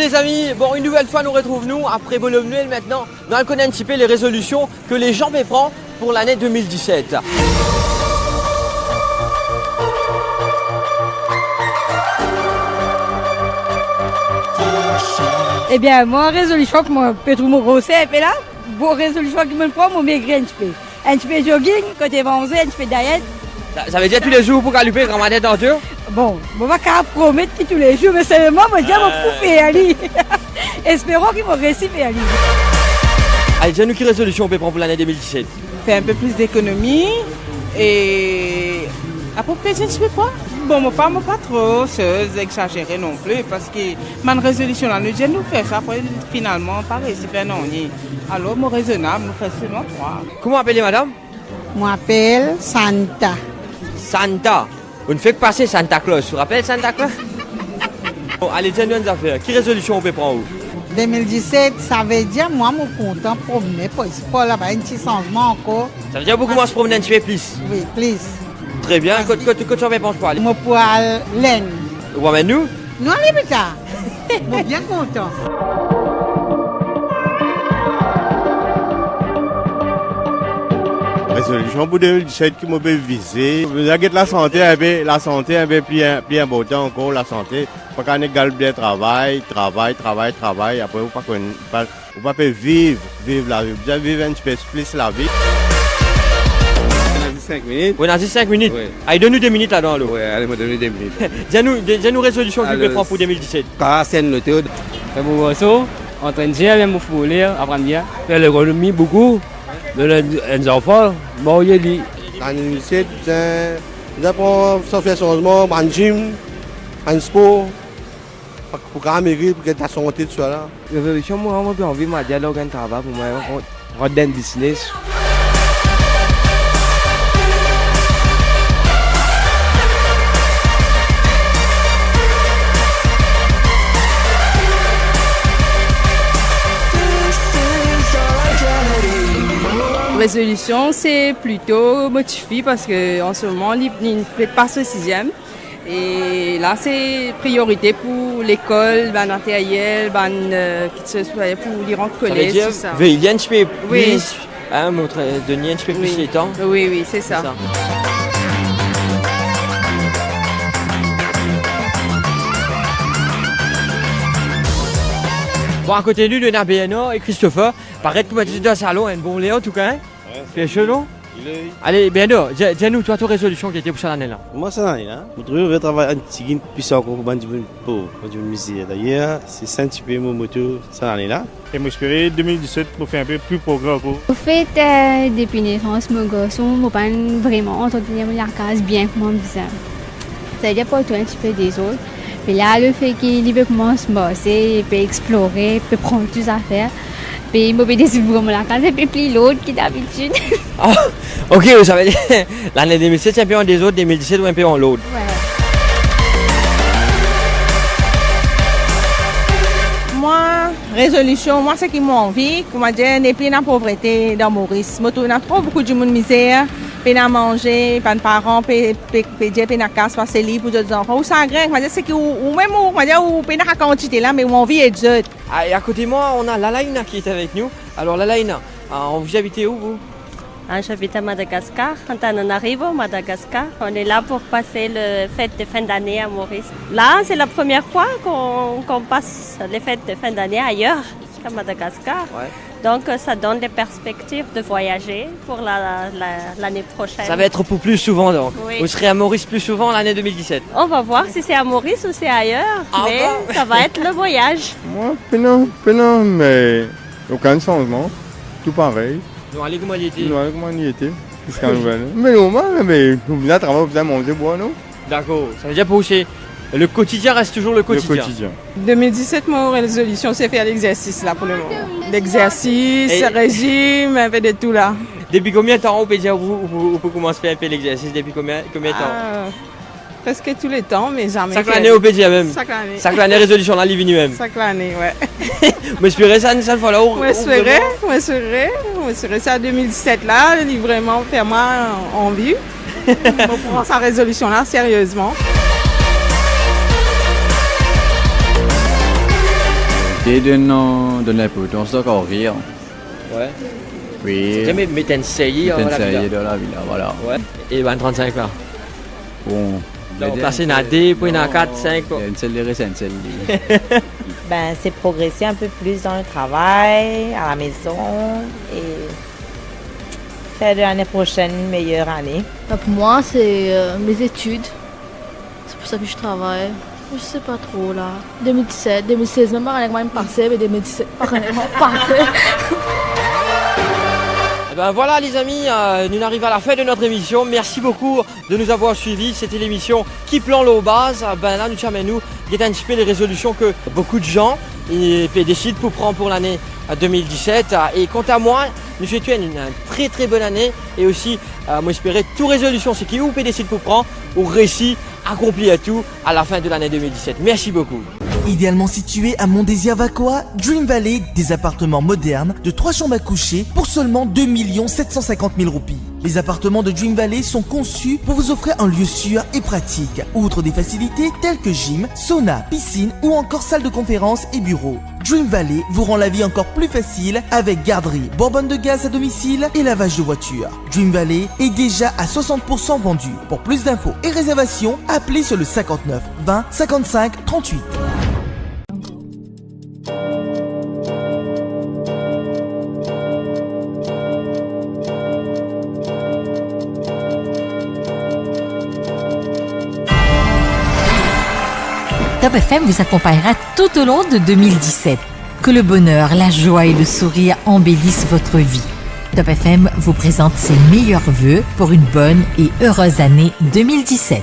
les amis, bon une nouvelle fois nous retrouvons après Bonhomme Noël maintenant dans le connaître un petit peu les résolutions que les gens prennent pour l'année 2017. Eh bien, moi, résolution que moi, peut tout mon grossesse, et puis là, bon résolution que je me prends, moi, maigrir un petit peu. Un petit peu jogging, côté bronzé, un petit peu diète. Ça veut dire tous les jours pour caluper grand matin d'ordure? Bon, je ne vais pas promettre que tous les jours, mais seulement, moi, je vais vous faire aller. Espérons qu'ils vont réussir à aller. Allez, dis-nous quelle résolution on peut prendre pour l'année 2017? Faire un peu plus d'économie et à peu près, je ne sais pas. Bon, moi pas trop exagérer non plus parce que ma résolution là, nous nous faire ça, après finalement, pareil, c'est fait non. Alors, moi raisonnable, nous faisons seulement 3. Comment appelez madame? Je m'appelle Santa. Santa. Vous ne faites pas passer Santa Claus. Vous vous rappelez Santa Claus? Bon, allez, dis-nous une affaire. Quelle résolution on peut prendre? 2017, ça veut dire moi, je suis content de promener. Pas là, un petit changement encore. Ça veut dire beaucoup moins se promener un petit peu plus. Oui, plus. Très bien. Quand tu en penses pas aller? Moi, pour aller l'aigne. Vous emmènez nous? Nous, allez plus tard. Je suis bien content. Résolution pour 2017 qui m'a visé. La santé un peu plus important encore, la santé. Pas qu'on égale bien travail. Après, vous pas vivre la vie. Bien vivre un petit peu plus la vie. On a dit 5 minutes. On a dit 5 minutes. Oui. Allez, donne-nous 2 minutes là-dedans. Oui, allez, me donner 2 minutes. Dis-nous résolution que tu peux prendre pour 2017. Car c'est une méthode. Faire mon morceau, entraîner bien mon football, apprendre bien. Faire l'économie beaucoup. Donner les enfants, bon, il y a dit. En 2017, j'apprends sans faire changement, en gym, en sport. Pour améliorer, pour que ta santé soit là. Révolution, moi, j'ai envie de dialogue un travail pour moi, rendre un business. Résolution, c'est plutôt motivé parce qu'en ce moment, il ne fait pas ce 6e. Et là, c'est priorité pour l'école, le matériel, pour les rendre collège, tout ça. Il y a un petit peu plus, Oui. donner un petit peu plus les temps. Oui, c'est ça. Bon, à côté de nous, il y a BNO et Christopher. Paraît que tu es dans le salon, un bon Léo, en tout cas. C'est chaud, non? Allez, BNO, dis-nous, toi, ta résolution qui était pour cette année-là. Moi, cette année-là, je trouve travailler un petit peu plus encore pour le musée. D'ailleurs, c'est un petit peu mon moto cette année-là. Et m'espérer 2017 pour faire un peu plus progrès encore. Au fait, depuis naissance, mon garçon, je pas vraiment entretenir la case bien comme ça. Ça veut dire pas tout un petit peu des autres. Puis là, le fait qu'il peut commencer à bosser, il peut explorer, il peut prendre toutes les affaires. Puis il m'a décidé vraiment la case, et puis plus l'autre qui d'habitude. Oh, ok, ça veut dire l'année 2017, c'est un peu en des autres, 2017, ou un peu en l'autre. Ouais. Moi, résolution, moi, c'est qui m'a envie, comment dire, n'est plus dans la pauvreté dans Maurice. Moi, on a trop beaucoup de monde misère. Peine à manger, pas de parents, peine à casse, passer libre pour d'autres enfants. Ou ça agrée, c'est que ou même ou peine à quantité là, mais où on vit est jeune. Et à côté de moi, on a Lalaina qui est avec nous. Alors Lalaina, vous habitez où vous? J'habite à Madagascar, Antananarivo, Madagascar. On est là pour passer le fête de fin d'année à Maurice. Là, c'est la première fois qu'on passe les fêtes de fin d'année ailleurs qu'à Madagascar. Ouais. Donc, ça donne des perspectives de voyager pour l'année prochaine. Ça va être pour plus souvent donc. Oui. Vous serez à Maurice plus souvent l'année 2017. On va voir si c'est à Maurice ou c'est ailleurs, mais ça va être le voyage. Moi, pénal, mais aucun changement. Tout pareil. Non, allez, comment il était? Non, comment il était? C'est quand même mais normal, mais nous venons travailler, vous avez manger boire, non? D'accord. Ça veut dire pour vous, le quotidien reste toujours le quotidien. Le quotidien. 2017, mon résolution, c'est faire l'exercice là pour le moment. L'exercice, le régime, un peu de tout là. Depuis combien de temps on peut dire vous commencez à faire un peu l'exercice? Depuis combien de temps? Presque tous les temps, mais jamais. Chaque année au pédia même. Chaque année. Chaque année résolution là, l'ivini même. Chaque année, ouais. Mais espérez ça une seule fois là. M'espérer ça 2017 là, vraiment faire moi envie. Pour prendre sa résolution là sérieusement. Et donne l'importance encore rire. Ouais. Oui. Jamais mettre un série dans la villa. dans la villa, voilà. Ouais. Et 35 là. Bon. Donc passer dans D, puis dans 4, 5. Une seule c'est une seule. Ben, c'est progresser un peu plus dans le travail, à la maison et faire de l'année prochaine une meilleure année. Pour moi, c'est mes études. C'est pour ça que je travaille. Je sais pas trop là. 2017, 2016, même pas quand même passé, mais 2017, pas quand même passé. Ben voilà les amis, nous arrivons à la fin de notre émission. Merci beaucoup de nous avoir suivis. C'était l'émission Qui plan l'eau base. Ben là nous sommes nous un petit peu les résolutions que beaucoup de gens décident pour prendre pour l'année 2017. Et quant à moi, nous souhaitons une très très bonne année. Et aussi, moi j'espérais toute résolution, c'est qui vous décide pour prendre ou réussi accompli à tout à la fin de l'année 2017. Merci beaucoup. Idéalement situé à Montdésir-Vacois, Dream Valley, des appartements modernes de 3 chambres à coucher pour seulement 2 750 000 roupies. Les appartements de Dream Valley sont conçus pour vous offrir un lieu sûr et pratique, outre des facilités telles que gym, sauna, piscine ou encore salle de conférence et bureau. Dream Valley vous rend la vie encore plus facile avec garderie, bonbonne de gaz à domicile et lavage de voiture. Dream Valley est déjà à 60% vendu. Pour plus d'infos et réservations, appelez sur le 59 20 55 38. Top FM vous accompagnera tout au long de 2017. Que le bonheur, la joie et le sourire embellissent votre vie. Top FM vous présente ses meilleurs vœux pour une bonne et heureuse année 2017.